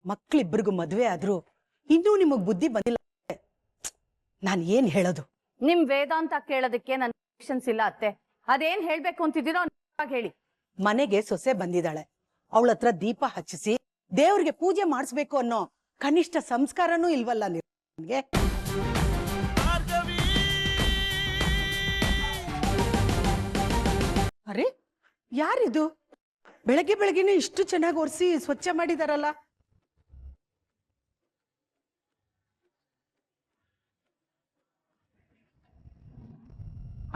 ಮಕ್ಕಳಿಬ್ಬರಿಗೂ ಮದುವೆ ಆದ್ರೂ ಇನ್ನೂ ನಿಮಗ್ ಬುದ್ಧಿ ಬಂದಿಲ್ಲ. ನಾನು ಏನ್ ಹೇಳೋದು? ನಿಮ್ ವೇದಾಂತ ಕೇಳೋದಕ್ಕೆ ನನ್ನ ಪೇಷನ್ಸ್ ಇಲ್ಲ ಅತ್ತೆ. ಅದೇನ್ ಹೇಳ್ಬೇಕು ಅಂತಿದ್ದೀರೋ ಹೇಳಿ. ಮನೆಗೆ ಸೊಸೆ ಬಂದಿದ್ದಾಳೆ, ಅವಳ ಹತ್ರ ದೀಪ ಹಚ್ಚಿಸಿ ದೇವ್ರಿಗೆ ಪೂಜೆ ಮಾಡಿಸ್ಬೇಕು ಅನ್ನೋ ಕನಿಷ್ಠ ಸಂಸ್ಕಾರನೂ ಇಲ್ವಲ್ಲ ನಿಮ್ಗೆ? ಅರೆ, ಯಾರಿದು? ಬೆಳಗ್ಗೆ ಬೆಳಗ್ಗೆನೆ ಇಷ್ಟು ಚೆನ್ನಾಗಿ ಒರೆಸಿ ಸ್ವಚ್ಛ ಮಾಡಿದಾರಲ್ಲ.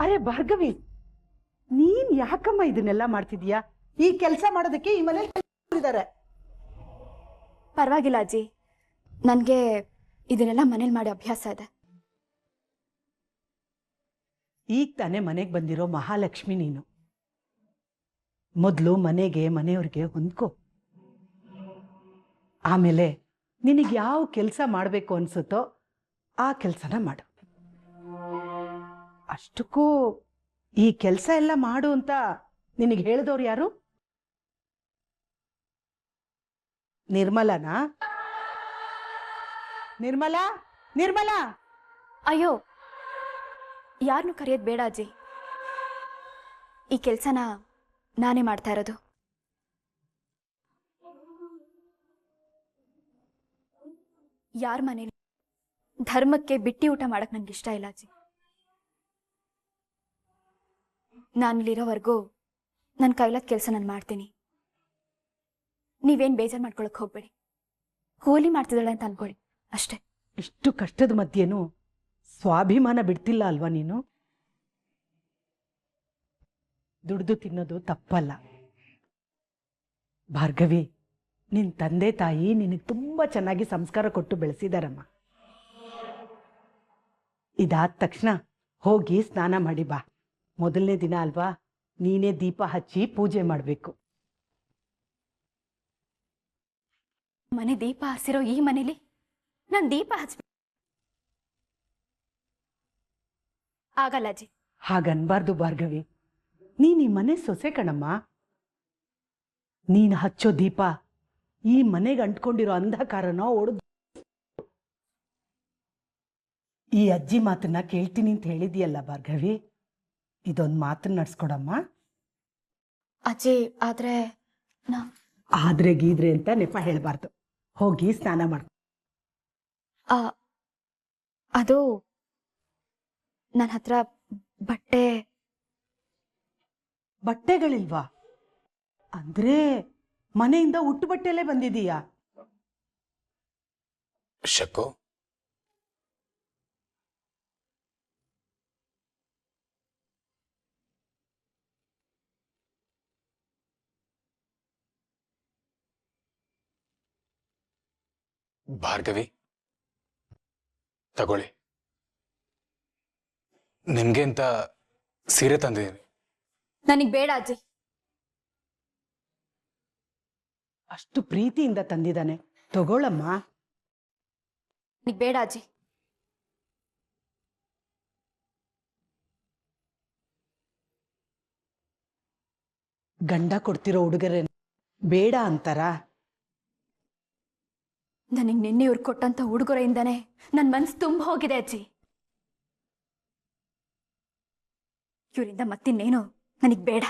ಅರೆ ಭಾರ್ಗವಿ, ನೀನ್ ಯಾಕಮ್ಮ ಇದನ್ನೆಲ್ಲ ಮಾಡ್ತಿದೀಯಾ? ಈ ಕೆಲಸ ಮಾಡೋದಕ್ಕೆ ಈ ಮನೇಲಿ ಪರವಾಗಿಲ್ಲ ಅಜ್ಜಿ, ನನ್ಗೆ ಇದನ್ನೆಲ್ಲ ಮನೇಲಿ ಮಾಡಿ ಅಭ್ಯಾಸ ಇದೆ. ಈಗ ತಾನೇ ಮನೆಗೆ ಬಂದಿರೋ ಮಹಾಲಕ್ಷ್ಮಿ ನೀನು. ಮೊದಲು ಮನೆಗೆ ಮನೆಯವ್ರಿಗೆ ಹೊಂದ್ಕೋ. ಆಮೇಲೆ ನಿನಗೆ ಯಾವ ಕೆಲಸ ಮಾಡಬೇಕು ಅನ್ಸುತ್ತೋ ಆ ಕೆಲಸನ ಮಾಡು. ಅಷ್ಟಕ್ಕೂ ಈ ಕೆಲಸ ಎಲ್ಲ ಮಾಡು ಅಂತ ನಿನಗೆ ಹೇಳಿದವ್ರು ಯಾರು? ನಿರ್ಮಲನಾ? ನಿರ್ಮಲಾ, ನಿರ್ಮಲಾ! ಅಯ್ಯೋ, ಯಾರನ್ನು ಕರೆಯೋದು ಬೇಡ ಅಜ್ಜಿ. ಈ ಕೆಲಸನ ನಾನೇ ಮಾಡ್ತಾ ಇರೋದು. ಯಾರ ಮನೇಲಿ ಧರ್ಮಕ್ಕೆ ಬಿಟ್ಟಿ ಊಟ ಮಾಡಕ್ ನನ್ಗೆ ಇಷ್ಟ ಇಲ್ಲ ಅಜ್ಜಿ. ನಾನಿಲ್ಲಿರೋವರೆಗೂ ನನ್ನ ಕೈಲಾದ ಕೆಲಸ ನಾನು ಮಾಡ್ತೀನಿ. ನೀವೇನು ಬೇಜಾರು ಮಾಡ್ಕೊಳಕ್ ಹೋಗ್ಬೇಡಿ. ಕೂಲಿ ಮಾಡ್ತಿದ್ದಾಳೆ ಅಂತ ಅನ್ಕೊಳ್ಳಿ ಅಷ್ಟೇ. ಇಷ್ಟು ಕಷ್ಟದ ಮಧ್ಯೆನೂ ಸ್ವಾಭಿಮಾನ ಬಿಡ್ತಿಲ್ಲ ಅಲ್ವಾ ನೀನು? ದುಡ್ದು ತಿನ್ನೋದು ತಪ್ಪಲ್ಲ ಭಾರ್ಗವಿ. ನಿನ್ ತಂದೆ ತಾಯಿ ನಿನಗೆ ತುಂಬಾ ಚೆನ್ನಾಗಿ ಸಂಸ್ಕಾರ ಕೊಟ್ಟು ಬೆಳೆಸಿದಾರಮ್ಮ. ಇದಾದ ತಕ್ಷಣ ಹೋಗಿ ಸ್ನಾನ ಮಾಡಿ ಬಾ. ಮೊದಲನೇ ದಿನ ಅಲ್ವಾ, ನೀನೇ ದೀಪ ಹಚ್ಚಿ ಪೂಜೆ ಮಾಡಬೇಕು. ಮನೆ ದೀಪ ಹಸಿರೋ ಈ ಮನೇಲಿ ನಾನು ದೀಪ ಹಚ್ಚ ಆಗಲ್ಲ ಅಜ್ಜಿ. ಹಾಗನ್ಬಾರ್ದು ಭಾರ್ಗವಿ, ನೀನ್ ಈ ಮನೆ ಸೊಸೆ ಕಣಮ್ಮ. ನೀನು ಹಚ್ಚೋ ದೀಪ ಈ ಮನೆಗೆ ಅಂಟ್ಕೊಂಡಿರೋ ಅಂಧಕಾರನೋ ಒಡೆದು. ಈ ಅಜ್ಜಿ ಮಾತನ್ನ ಕೇಳ್ತೀನಿ ಅಂತ ಹೇಳಿದೀಯಲ್ಲ ಭಾರ್ಗವಿ, ಇದೊಂದು ಮಾತನ್ನ ನಡ್ಸ್ಕೊಡಮ್ಮ. ಅಜ್ಜಿ, ಆದ್ರೆ ಗೀದ್ರೆ ಅಂತ ನೆಪ ಹೇಳ್ಬಾರ್ದು. ಹೋಗಿ ಸ್ನಾನ ಮಾಡ. ಅದು ನನ್ನ ಹತ್ರ ಬಟ್ಟೆಗಳಿಲ್ವಾ? ಅಂದ್ರೆ ಮನೆಯಿಂದ ಉಟ್ಟು ಬಟ್ಟೆಲ್ಲೇ ಬಂದಿದೀಯಾ? ಶಕ್ಕು, ಭಾರ್ಗವಿ ತಗೊಳ್ಳಿ, ನಿಮ್ಗೆ ಅಂತ ಸೀರೆ ತಂದಿದ್ದೀನಿ. ನನಗೆ ಬೇಡ ಅಜ್ಜಿ. ಅಷ್ಟು ಪ್ರೀತಿಯಿಂದ ತಂದಿದ್ದಾನೆ, ತಗೊಳ್ಳಮ್ಮ. ನನಗೆ ಬೇಡ ಅಜ್ಜಿ. ಗಂಡ ಕೊಡ್ತಿರೋ ಉಡುಗೊರೆ ಬೇಡ ಅಂತಾರ? ನನಗೆ ನಿನ್ನೆ ಇವ್ರು ಕೊಟ್ಟಂತ ಉಡುಗೊರೆಯಿಂದಾನೆ ನನ್ನ ಮನಸ್ಸು ತುಂಬ ಹೋಗಿದೆ ಅಜ್ಜಿ. ಇವರಿಂದ ಮತ್ತಿನ್ನೇನು ನನಗೆ ಬೇಡ.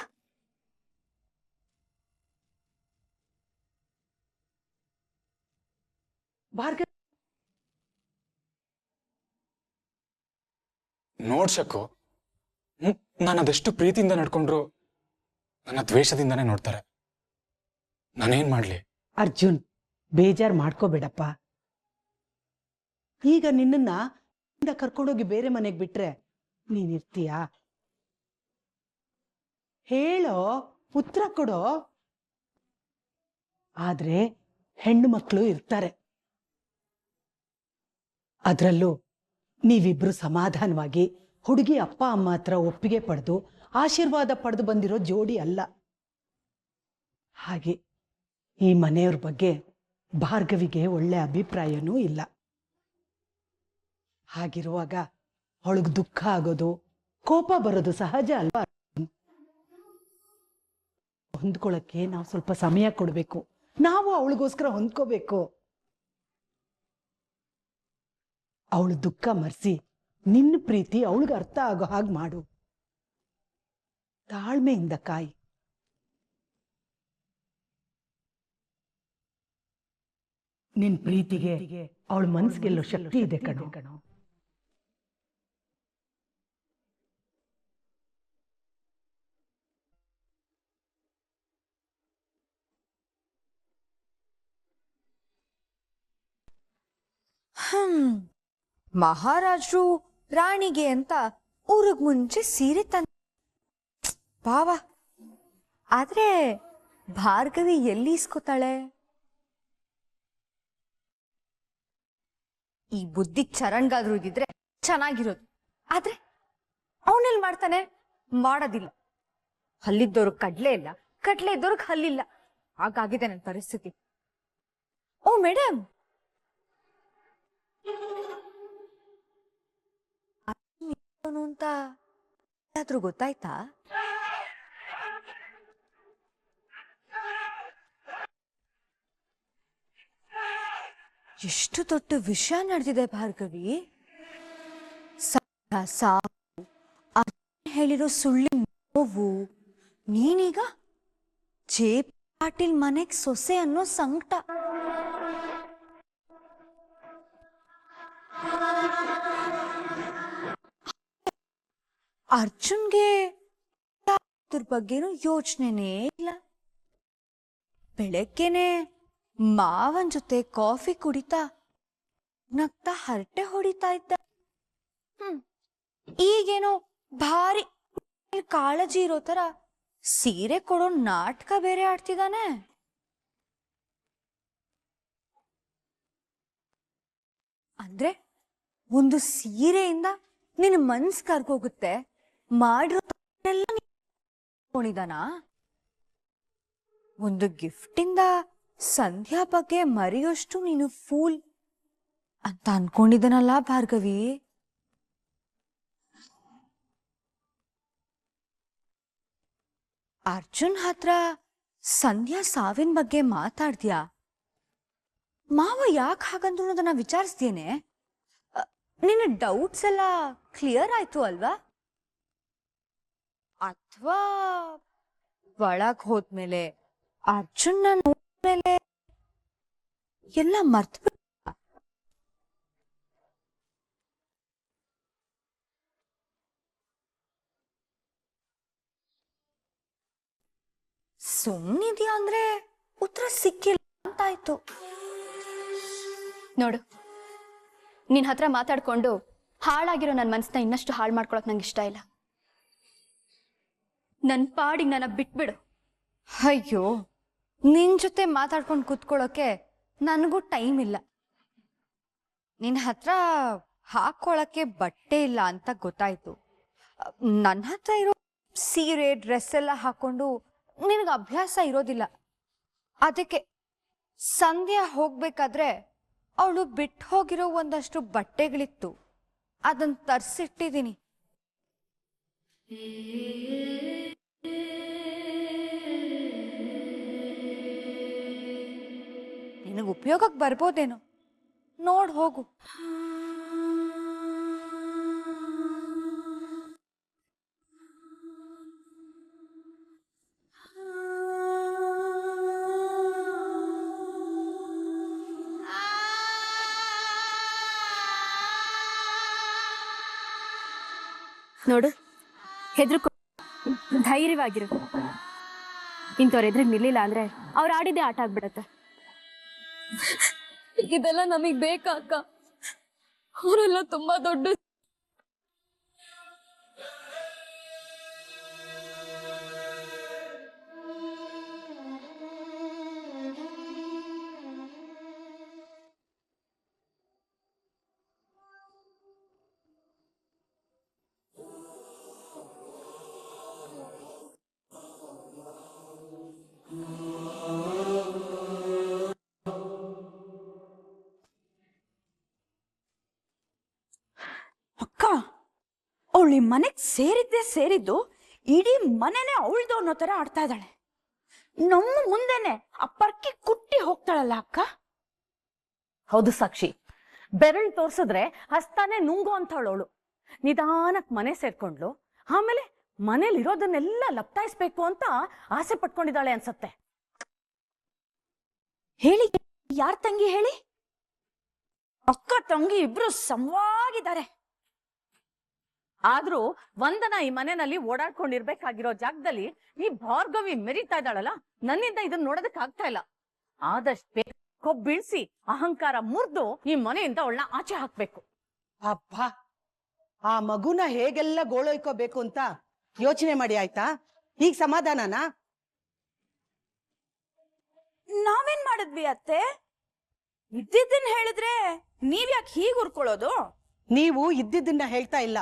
ಭಾರ್ಗವ, ನೋಡ್ ಶಕ್ಕು, ನಾನು ಅದೆಷ್ಟು ಪ್ರೀತಿಯಿಂದ ನಡ್ಕೊಂಡ್ರು ನನ್ನ ದ್ವೇಷದಿಂದಾನೇ ನೋಡ್ತಾರೆ. ನಾನೇನ್ ಮಾಡ್ಲಿ? ಅರ್ಜುನ್, ಬೇಜಾರು ಮಾಡ್ಕೋಬೇಡಪ್ಪ. ಈಗ ನಿನ್ನನ್ನ ಕರ್ಕೊಂಡೋಗಿ ಬೇರೆ ಮನೆಗೆ ಬಿಟ್ರೆ ನೀನಿರ್ತೀಯಾ? ಹೇಳೋ, ಉತ್ತರ ಕೊಡೋ. ಆದ್ರೆ ಹೆಣ್ಣು ಮಕ್ಕಳು ಇರ್ತಾರೆ, ಅದ್ರಲ್ಲೂ ನೀವಿಬ್ರು ಸಮಾಧಾನವಾಗಿ ಹುಡುಗಿ ಅಪ್ಪ ಅಮ್ಮ ಹತ್ರ ಒಪ್ಪಿಗೆ ಪಡೆದು ಆಶೀರ್ವಾದ ಪಡೆದು ಬಂದಿರೋ ಜೋಡಿ ಅಲ್ಲ. ಹಾಗೆ ಈ ಮನೆಯವ್ರ ಬಗ್ಗೆ ಭಾರ್ಗವಿಗೆ ಒಳ್ಳೆ ಅಭಿಪ್ರಾಯನೂ ಇಲ್ಲ. ಹಾಗಿರುವಾಗ ಅವಳಿಗೆ ದುಃಖ ಆಗೋದು, ಕೋಪ ಬರೋದು ಸಹಜ ಅಲ್ವಾ? ಹೊಂದ್ಕೊಳ್ಳಕ್ಕೆ ನಾವು ಸ್ವಲ್ಪ ಸಮಯ ಕೊಡಬೇಕು. ನಾವು ಅವಳಿಗೋಸ್ಕರ ಹೊಂದ್ಕೋಬೇಕು. ಅವಳ ದುಃಖ ಮರೆಸಿ ನಿನ್ನ ಪ್ರೀತಿ ಅವಳಿಗೆ ಅರ್ಥ ಆಗೋ ಹಾಗೆ ಮಾಡು. ತಾಳ್ಮೆಯಿಂದ ಕಾಯಿ. ನಿನ್ ಪ್ರೀತಿಗೆ ಅವಳ ಮನಸ್ಸಿಗೆಲ್ಲೋ ಶಕ್ತಿ ಇದೆ ಕಣೋ. ಮಹಾರಾಜರು ರಾಣಿಗೆ ಅಂತ ಊರಿಗ್ ಮುಂಚೆ ಸೀರೆ ತಂದ ಭಾವ. ಆದ್ರೆ ಭಾರ್ಗವಿ ಎಲ್ಲಿ ಇಸ್ಕೊತಾಳೆ? ಈ ಬುದ್ಧಿ ಚರಣ್ಗಾದ್ರೂ ಇದ್ದಿದ್ರೆ ಚೆನ್ನಾಗಿರೋದು. ಆದ್ರೆ ಅವನೆಲ್ ಮಾಡ್ತಾನೆ? ಮಾಡೋದಿಲ್ಲ. ಹಲ್ಲಿದ್ದವ್ರಿಗೆ ಕಡ್ಲೆ ಇಲ್ಲ, ಕಡ್ಲೆ ಇದ್ದವ್ರಿಗೆ ಹಲ್ಲಿಲ್ಲ. ಹಾಗಾಗಿದೆ ನನ್ನ ಪರಿಸ್ಥಿತಿ. ಓ ಮೇಡಮ್, ಅಂತ ಯಾರಾದ್ರೂ ಗೊತ್ತಾಯ್ತಾ? ಎಷ್ಟು ದೊಡ್ಡ ವಿಷಯ ನಡೆದಿದೆ ಭಾರ್ಗವಿ. ಸಾವು, ಹೇಳಿರೋ ಸುಳ್ಳಿನ ನೋವು, ನೀನೀಗ ಜೆ ಪಾಟೀಲ್ ಮನೆಗ್ ಸೊಸೆ ಅನ್ನೋ ಸಂಕಟ. ಅರ್ಜುನ್ಗೆ ಅದ್ರ ಬಗ್ಗೆನೂ ಯೋಚನೆನೇ ಇಲ್ಲ. ಬೆಳಗ್ಗೆನೆ ಮಾವನ್ ಜೊತೆ ಕಾಫಿ ಕುಡಿತಾ ನಗ್ತಾ ಹರಟೆ ಹೊಡಿತಾ ಇದ್ದ. ಈಗೇನೋ ಭಾರಿ ಕಾಳಜಿ ಇರೋ ತರ ಸೀರೆ ಕೊಡೋ ನಾಟಕ ಬೇರೆ ಆಡ್ತಿದ್ದಾನೆ. ಅಂದ್ರೆ ಒಂದು ಸೀರೆಯಿಂದ ನಿನ್ನ ಮನ್ಸ್ ಕರ್ಗೋಗುತ್ತೆ, ಮಾಡಿರೋ ಕೊಂಡಿದಾನ. ಒಂದು ಗಿಫ್ಟಿಂದ ಸಂಧ್ಯಾ ಬಗ್ಗೆ ಮರೆಯೋಷ್ಟು ನೀನು ಫೂಲ್ ಅಂತ ಅನ್ಕೊಂಡಿದ್ದನಲ್ಲ ಭಾರ್ಗವಿ. ಅರ್ಜುನ್ ಹತ್ರ ಸಂಧ್ಯಾ ಸಾವಿನ ಬಗ್ಗೆ ಮಾತಾಡ್ದ್ಯಾ? ಮಾವ ಯಾಕೆ ಹಾಗಂದ್ರು ಅನ್ನೋದನ್ನ ವಿಚಾರಿಸ್ದೇನೆ? ನಿನ್ನ ಡೌಟ್ಸ್ ಎಲ್ಲ ಕ್ಲಿಯರ್ ಆಯ್ತು ಅಲ್ವಾ? ಅಥವಾ ಒಳಗ್ ಹೋದ್ಮೇಲೆ ಅರ್ಜುನ್ನ ನೋಡ್ಮೇಲೆ ಎಲ್ಲ ಮರ್ತು ಸುಮ್ಮನಿದ್ಯಾ ಅಂದ್ರೆ ಉತ್ತರ ಸಿಕ್ಕಿಲ್ಲ ಅಂತಾಯ್ತು. ನೋಡು, ನಿನ್ ಹತ್ರ ಮಾತಾಡ್ಕೊಂಡು ಹಾಳಾಗಿರೋ ನನ್ನ ಮನಸ್ಸನ್ನ ಇನ್ನಷ್ಟು ಹಾಳು ಮಾಡ್ಕೊಳಕ್ ನಂಗೆ ಇಷ್ಟ ಇಲ್ಲ. ನನ್ನ ಪಾಡಿಗೆ ನನ್ನ ಬಿಟ್ಬಿಡು. ಅಯ್ಯೋ, ನಿನ್ ಜೊತೆ ಮಾತಾಡ್ಕೊಂಡು ಕೂತ್ಕೊಳ್ಳೋಕೆ ನನಗೂ ಟೈಮ್ ಇಲ್ಲ. ನಿನ್ನ ಹತ್ರ ಹಾಕೊಳ್ಳೋಕ್ಕೆ ಬಟ್ಟೆ ಇಲ್ಲ ಅಂತ ಗೊತ್ತಾಯ್ತು. ನನ್ನ ಹತ್ರ ಇರೋ ಸೀರೆ ಡ್ರೆಸ್ ಎಲ್ಲ ಹಾಕೊಂಡು ನಿನಗೆ ಅಭ್ಯಾಸ ಇರೋದಿಲ್ಲ. ಅದಕ್ಕೆ ಸಂಧ್ಯಾ ಹೋಗ್ಬೇಕಾದ್ರೆ ಅವಳು ಬಿಟ್ಟು ಹೋಗಿರೋ ಒಂದಷ್ಟು ಬಟ್ಟೆಗಳಿತ್ತು, ಅದನ್ನ ತರಿಸಿಟ್ಟಿದ್ದೀನಿ. ನಿನಗೆ ಉಪಯೋಗಕ್ಕೆ ಬರ್ಬೋದೇನೋ, ನೋಡ್ ಹೋಗು. ನೋಡು, ಹೆದರ್ಕೊ, ಧೈರ್ಯವಾಗಿರು. ಇಂಥವ್ರ ಎದುರಿಗೆ ನಿಲ್ಲಿಲ್ಲ ಅಂದ್ರೆ ಅವ್ರು ಆಡಿದ್ದೇ ಆಟ ಆಗ್ಬಿಡತ್ತೆ. ಇದೆಲ್ಲ ನಮಗ್ ಬೇಕಾ ಅಕ್ಕ? ಅವರೆಲ್ಲ ತುಂಬಾ ದೊಡ್ಡ. ಅಕ್ಕ, ಅವಳು ಮನೆಗ್ ಸೇರಿದ್ದು ಇಡೀ ಮನೆನೇ ಅವಳ್ದು ಅನ್ನೋ ತರ ಆಡ್ತಾ ಇದ್ದಾಳೆ. ನಮ್ಮ ಮುಂದೆನೆ ಆ ಪರ್ಕಿ ಕುಟ್ಟಿ ಹೋಗ್ತಾಳಲ್ಲ ಅಕ್ಕ. ಹೌದು ಸಾಕ್ಷಿ, ಬೆರಳು ತೋರ್ಸಿದ್ರೆ ಹಸ್ತಾನೆ ನುಂಗು ಅಂತವಳವಳು. ನಿಧಾನಕ್ ಮನೆ ಸೇರ್ಕೊಂಡ್ಲು. ಆಮೇಲೆ ಮನೇಲಿ ಇರೋದನ್ನೆಲ್ಲ ಲಪ್ತಾಯಿಸ್ಬೇಕು ಅಂತ ಆಸೆ ಪಟ್ಕೊಂಡಿದ್ದಾಳೆ ಅನ್ಸತ್ತೆ. ಹೇಳಿ, ಯಾರ್ ತಂಗಿ ಹೇಳಿ? ಅಕ್ಕ ತಂಗಿ ಇಬ್ರು ಸಮವಾಗಿದ್ದಾರೆ. ಆದ್ರೂ ವಂದನಾ ಈ ಮನೆಯಲ್ಲಿ ಓಡಾಡ್ಕೊಂಡಿರ್ಬೇಕಾಗಿರೋ ಜಾಗದಲ್ಲಿ ಈ ಭಾರ್ಗವಿ ಮೆರಿತಾ ಇದ್ದಾಳಲ್ಲ, ನನ್ನಿಂದ ಇದನ್ನ ನೋಡೋದಕ್ ಆಗ್ತಾ ಇಲ್ಲ. ಆದಷ್ಟು ಕೊಬ್ಬಿಳಿಸಿ ಅಹಂಕಾರ ಮುರಿದು ಈ ಮನೆಯಿಂದ ಅವಳನ್ನ ಆಚೆ ಹಾಕ್ಬೇಕು. ಅಬ್ಬಾ, ಆ ಮಗುನ ಹೇಗೆಲ್ಲ ಗೋಳೊಯ್ಕೋಬೇಕು ಅಂತ ಯೋಚನೆ ಮಾಡಿ ಆಯ್ತಾ? ಈಗ ಸಮಾಧಾನನಾ? ನಾವೇನ್ ಮಾಡಿದ್ವಿ ಅತ್ತೆ? ಇದ್ದಿದ್ದನ್ ಹೇಳಿದ್ರೆ ನೀವ್ಯಾಕೆ ಹೀಗ್ ಉರ್ಕೊಳ್ಳೋದು? ನೀವು ಇದ್ದಿದ್ದನ್ನ ಹೇಳ್ತಾ ಇಲ್ಲ,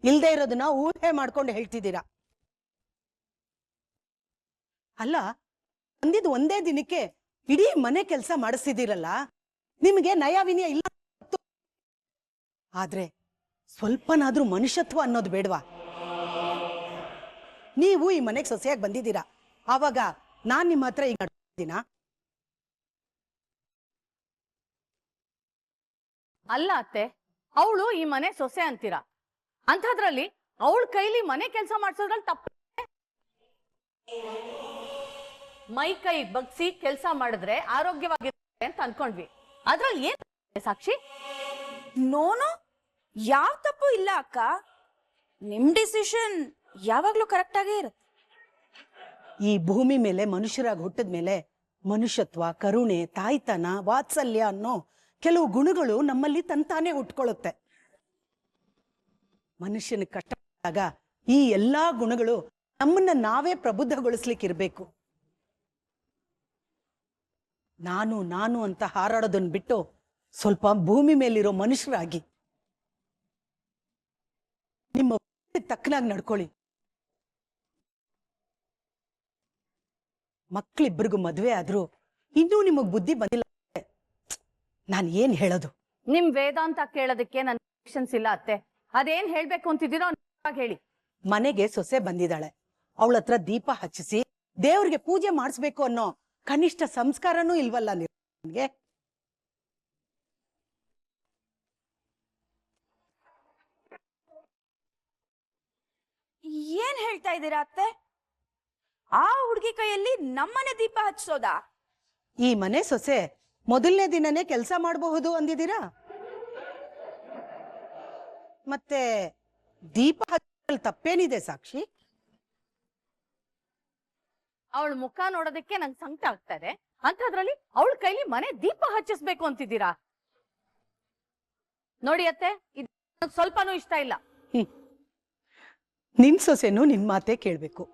ಇಲ್ದೇ ಇರೋದನ್ನ ಊಹೆ ಮಾಡ್ಕೊಂಡು ಹೇಳ್ತಿದ್ದೀರಾ. ಅಲ್ಲ, ಅಂದಿದ್ ಒಂದೇ ದಿನಕ್ಕೆ ಇಡೀ ಮನೆ ಕೆಲಸ ಮಾಡಿಸ್ತಿದ್ದೀರಲ್ಲ, ನಿಮಗೆ ನಯ ವಿನಯ ಇಲ್ಲ. ಆದ್ರೆ ಸ್ವಲ್ಪನಾದ್ರೂ ಮನುಷ್ಯತ್ವ ಅನ್ನೋದು ಬೇಡವಾ? ನೀವು ಈ ಮನೆಗೆ ಸೊಸೆಯಾಗಿ ಬಂದಿದ್ದೀರಾ, ಆವಾಗ ನಾನ್ ನಿಮ್ಮ ಹತ್ರ ಈಗ ನಡ್ದಿನ? ಅಲ್ಲ ಅತ್ತೆ, ಅವಳು ಈ ಮನೆ ಸೊಸೆ ಅಂತೀರಾ, ಅಂಥದ್ರಲ್ಲಿ ಅವಳ ಕೈಲಿ ಮನೆ ಕೆಲಸ ಮಾಡ್ಸೋದ್ರಲ್ಲಿ ತಪ್ಪ. ಮೈ ಕೈ ಬಗ್ಸಿ ಕೆಲಸ ಮಾಡಿದ್ರೆ ಆರೋಗ್ಯವಾಗಿರುತ್ತೆ ಅಂತ ಅನ್ಕೊಂಡ್ವಿ. ಅದ್ರಲ್ಲಿ ಏನ್ ಸಾಕ್ಷಿ? ನೋನು ಯಾವ ತಪ್ಪು ಇಲ್ಲ ಅಕ್ಕ. ನಿಮ್ ಡಿಸಿಷನ್ ಯಾವಾಗ್ಲೂ ಕರೆಕ್ಟ್ ಆಗೇ ಇರುತ್ತೆ. ಈ ಭೂಮಿ ಮೇಲೆ ಮನುಷ್ಯರಾಗಿ ಹುಟ್ಟಿದ ಮೇಲೆ ಮನುಷ್ಯತ್ವ, ಕರುಣೆ, ತಾಯ್ತನ, ವಾತ್ಸಲ್ಯ ಅನ್ನೋ ಕೆಲವು ಗುಣಗಳು ನಮ್ಮಲ್ಲಿ ತಂತಾನೆ ಹುಟ್ಕೊಳ್ಳುತ್ತೆ. ಮನುಷ್ಯನ ಕಷ್ಟ ಆದಾಗ ಈ ಎಲ್ಲಾ ಗುಣಗಳು ನಮ್ಮನ್ನ ನಾವೇ ಪ್ರಬುದ್ಧಗೊಳಿಸ್ಲಿಕ್ಕಿರ್ಬೇಕು. ನಾನು ನಾನು ಅಂತ ಹಾರಾಡೋದನ್ನ ಬಿಟ್ಟು ಸ್ವಲ್ಪ ಭೂಮಿ ಮೇಲಿರೋ ಮನುಷ್ಯರಾಗಿ ನಿಮ್ಮ ತಕ್ಕನಾಗಿ ನಡ್ಕೊಳ್ಳಿ. ಮಕ್ಳಿಬ್ಬರಿಗೂ ಮದ್ವೆ ಆದ್ರೂ ಇನ್ನೂ ನಿಮಗ್ ಬುದ್ಧಿ ಬಂದಿಲ್ಲ. ನಾನು ಏನ್ ಹೇಳೋದು? ನಿಮ್ ವೇದಾಂತ ಕೇಳೋದಕ್ಕೆ ನನ್ ಪೇಷನ್ಸ್ ಇಲ್ಲ ಅತ್ತೆ. ಅದೇನ್ ಹೇಳ್ಬೇಕು ಅಂತಿದ್ದೀರೋ ಹೇಳಿ. ಮನೆಗೆ ಸೊಸೆ ಬಂದಿದ್ದಾಳೆ, ಅವಳ ಹತ್ರ ದೀಪ ಹಚ್ಚಿಸಿ ದೇವ್ರಿಗೆ ಪೂಜೆ ಮಾಡಿಸ್ಬೇಕು ಅನ್ನೋ ಕನಿಷ್ಠ ಸಂಸ್ಕಾರನೂ ಇಲ್ವಲ್ಲ ನಿಮ್ಗೆ? ಏನ್ ಹೇಳ್ತಾ ಇದ್ದೀರಾ ಅತ್ತೆ? ಆ ಹುಡುಗಿ ಕೈಯಲ್ಲಿ ನಮ್ಮನೆ ದೀಪ ಹಚ್ಸೋದಾ? ಈ ಮನೆ ಸೊಸೆ ಮೊದಲನೇ ದಿನನೇ ಕೆಲಸ ಮಾಡಬಹುದು ಅಂದಿದ್ದೀರಾ? ಮತ್ತೆ ದೀಪ ಹಚ್ಚಲ್ ತಪ್ಪೇನಿದೆ ಸಾಕ್ಷಿ? ಅವಳ ಮುಖ ನೋಡೋದಕ್ಕೆ ನಂಗೆ ಸಂಕಟ ಆಗ್ತಾ ಇದೆ, ಅಂಥದ್ರಲ್ಲಿ ಅವಳ ಕೈಲಿ ಮನೆ ದೀಪ ಹಚ್ಚಿಸ್ಬೇಕು ಅಂತಿದ್ದೀರಾ? ನೋಡಿ ಅತ್ತೆ, ಇದು ಸ್ವಲ್ಪನೂ ಇಷ್ಟ ಇಲ್ಲ. ನಿನ್ ಸೊಸೆನೂ ನಿನ್ ಮಾತೇ ಕೇಳ್ಬೇಕು,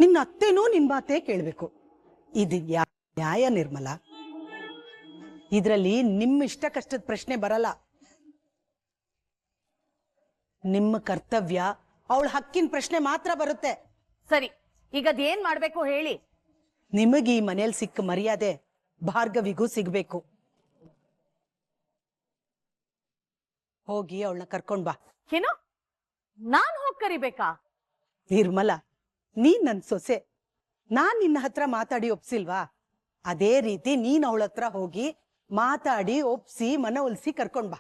ನಿನ್ನ ಅತ್ತೆನೂ ನಿನ್ ಮಾತೇ ಕೇಳ್ಬೇಕು. ಇದು ನ್ಯಾಯ ನಿರ್ಮಲ? ಇದ್ರಲ್ಲಿ ನಿಮ್ಮ ಇಷ್ಟ ಕಷ್ಟದ ಪ್ರಶ್ನೆ ಬರಲ್ಲ. ನಿಮ್ಮ ಕರ್ತವ್ಯ, ಅವಳ ಹಕ್ಕಿನ ಪ್ರಶ್ನೆ ಮಾತ್ರ ಬರುತ್ತೆ. ಸರಿ, ಈಗ ಅದೇನ್ ಮಾಡ್ಬೇಕು ಹೇಳಿ. ನಿಮಗೆ ಈ ಮನೇಲಿ ಸಿಕ್ಕ ಮರ್ಯಾದೆ ಭಾರ್ಗವಿಗೂ ಸಿಗ್ಬೇಕು. ಹೋಗಿ ಅವಳನ್ನ ಕರ್ಕೊಂಡ್ ಬಾ. ಏನು, ನಾನ್ ಹೋಗ್ ಕರಿಬೇಕಾ? ನಿರ್ಮಲ, ನೀನ್ ನನ್ ಸೊಸೆ, ನಾನ್ ನಿನ್ನ ಹತ್ರ ಮಾತಾಡಿ ಒಪ್ಸಿಲ್ವಾ? ಅದೇ ರೀತಿ ನೀನ್ ಅವಳ ಹತ್ರ ಹೋಗಿ ಮಾತಾಡಿ ಒಪ್ಸಿ ಮನವೊಲಿಸಿ ಕರ್ಕೊಂಡ್ ಬಾ.